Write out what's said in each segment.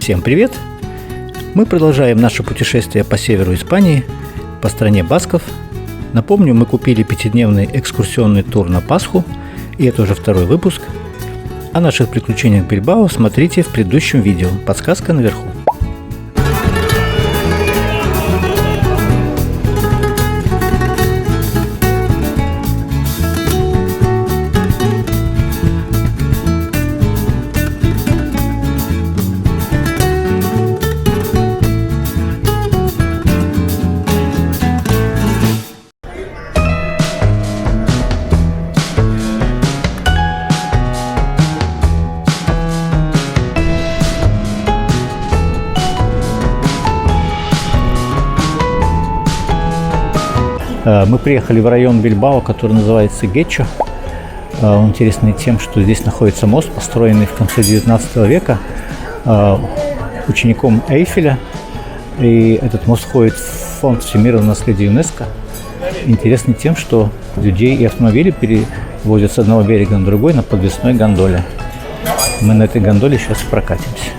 Всем привет! Мы продолжаем наше путешествие по северу Испании, по стране басков. Напомню, мы купили 5-дневный экскурсионный тур на Пасху, и это уже второй выпуск. О наших приключениях в Бильбао смотрите в предыдущем видео, подсказка наверху. Мы приехали в район Бильбао, который называется Гетчо. Он интересный тем, что здесь находится мост, построенный в конце 19 века учеником Эйфеля. И этот мост входит в фонд всемирного наследия ЮНЕСКО. Интересный тем, что людей и автомобили перевозят с одного берега на другой на подвесной гондоле. Мы на этой гондоле сейчас прокатимся.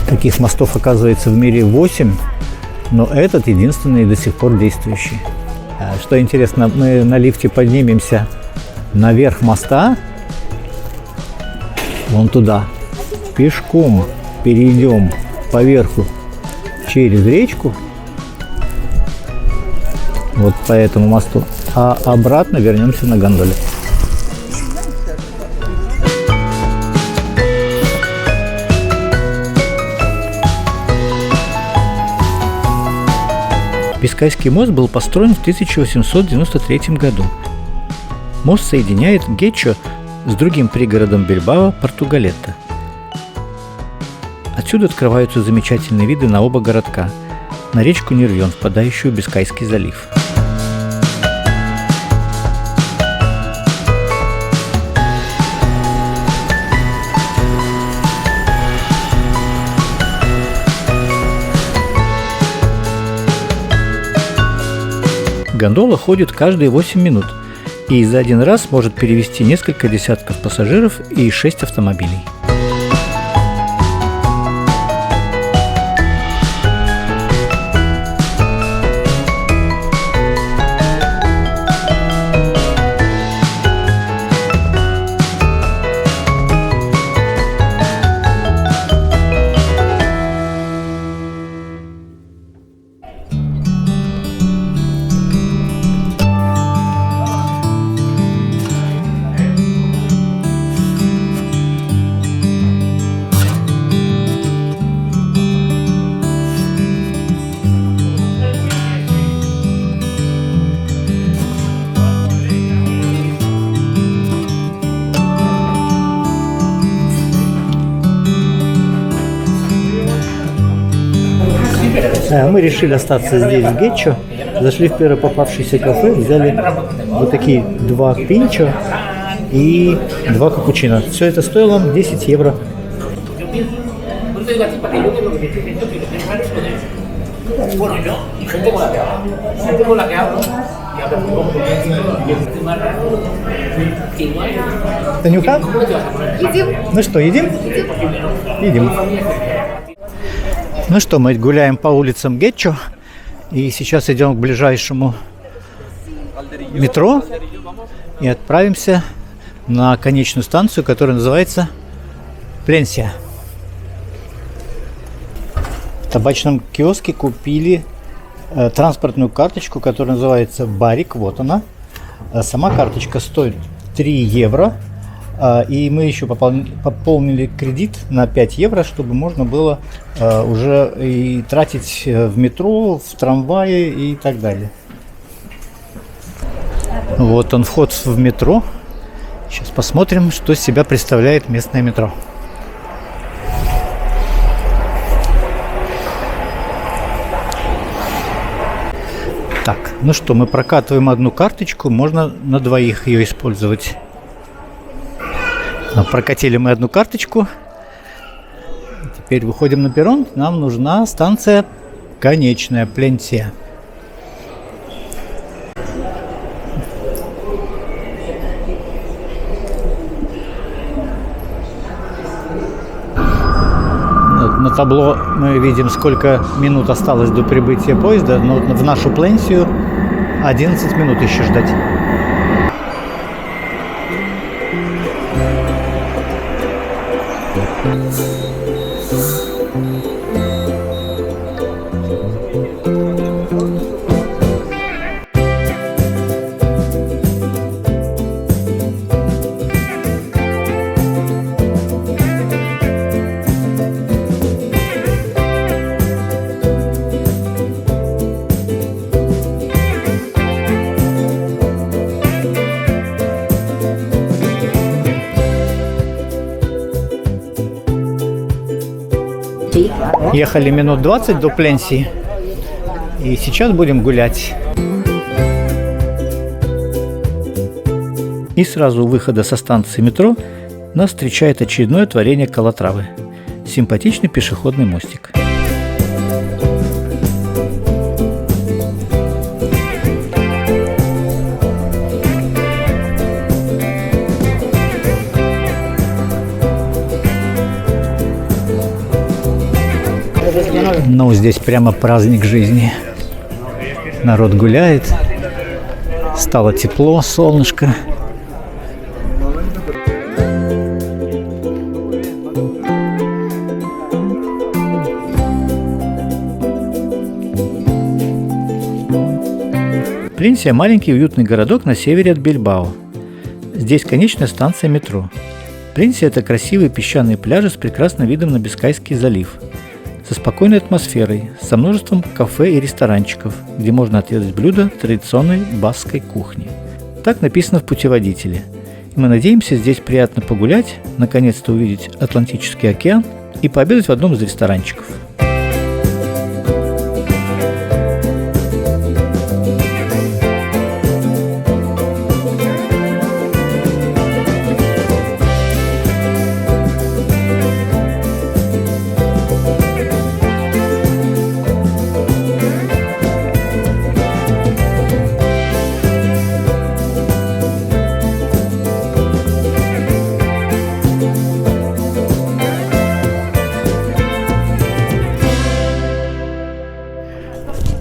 Таких мостов, оказывается, в мире 8, но этот единственный до сих пор действующий. Что интересно, мы на лифте поднимемся наверх моста, вон туда, пешком перейдем по верху через речку, вот по этому мосту, а обратно вернемся на гондоле. Бискайский мост был построен в 1893 году. Мост соединяет Гетчо с другим пригородом Бильбао – Португалетто. Отсюда открываются замечательные виды на оба городка, на речку Нервьон, впадающую в Бискайский залив. Гондола ходит каждые 8 минут и за один раз может перевезти несколько десятков пассажиров и 6 автомобилей. Мы решили остаться здесь, в Гетчо. Зашли в первое попавшееся кафе, взяли вот такие 2 пинчо и 2 капучино. Все это стоило нам 10 евро. Танюха? Едим. Ну что, едим? Едим. Ну что, мы гуляем по улицам Гетчо и сейчас идем к ближайшему метро и отправимся на конечную станцию, которая называется Пленсия. В табачном киоске купили транспортную карточку, которая называется Барик, вот она. Сама карточка стоит 3 евро. И мы еще пополнили кредит на 5 евро, чтобы можно было уже и тратить в метро, в трамвае и так далее. Вот он, вход в метро. Сейчас посмотрим, что из себя представляет местное метро. Так, ну что, мы прокатываем одну карточку, можно на двоих ее использовать. Прокатили мы одну карточку. Теперь выходим на перрон. Нам нужна станция конечная, Пленсия. На табло мы видим, сколько минут осталось до прибытия поезда, но в нашу Пленсию 11 минут еще ждать. Ехали минут 20 до Пленсии. И сейчас будем гулять. И сразу у выхода со станции метро нас встречает очередное творение Калатравы. Симпатичный пешеходный мостик. Ну, здесь прямо праздник жизни. Народ гуляет. Стало тепло, солнышко. Пленсия – маленький уютный городок на севере от Бильбао. Здесь конечная станция метро. Пленсия – это красивые песчаные пляжи с прекрасным видом на Бискайский залив. Со спокойной атмосферой, со множеством кафе и ресторанчиков, где можно отведать блюда традиционной баскской кухни. Так написано в путеводителе. И мы надеемся здесь приятно погулять, наконец-то увидеть Атлантический океан и пообедать в одном из ресторанчиков.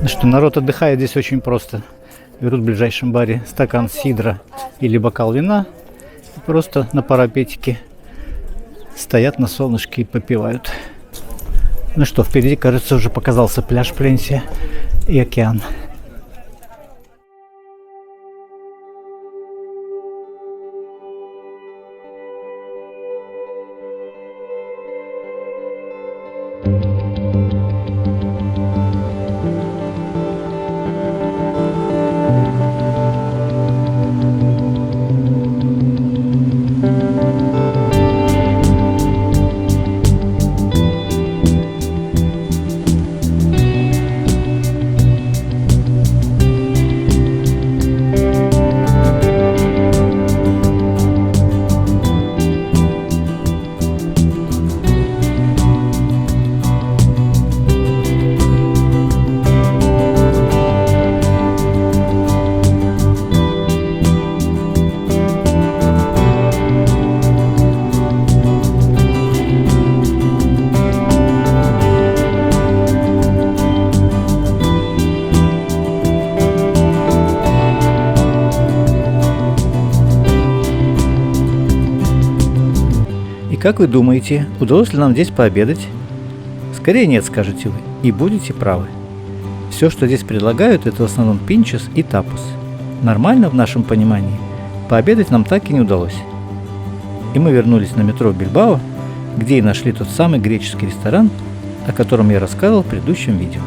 Что народ отдыхает здесь очень просто. Берут в ближайшем баре стакан сидра или бокал вина и просто на парапетике стоят на солнышке и попивают. Ну что, впереди, кажется, уже показался пляж Пленсия и океан. Как вы думаете, удалось ли нам здесь пообедать? Скорее нет, скажете вы, и будете правы. Все, что здесь предлагают, это в основном пинчос и тапос. Нормально в нашем понимании пообедать нам так и не удалось. И мы вернулись на метро Бильбао, где и нашли тот самый греческий ресторан, о котором я рассказывал в предыдущем видео.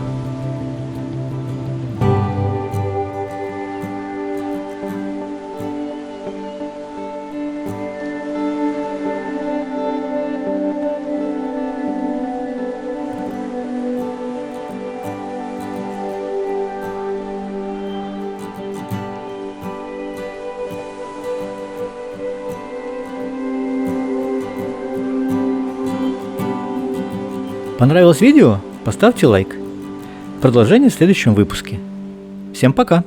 Понравилось видео? Поставьте лайк. Продолжение в следующем выпуске. Всем пока!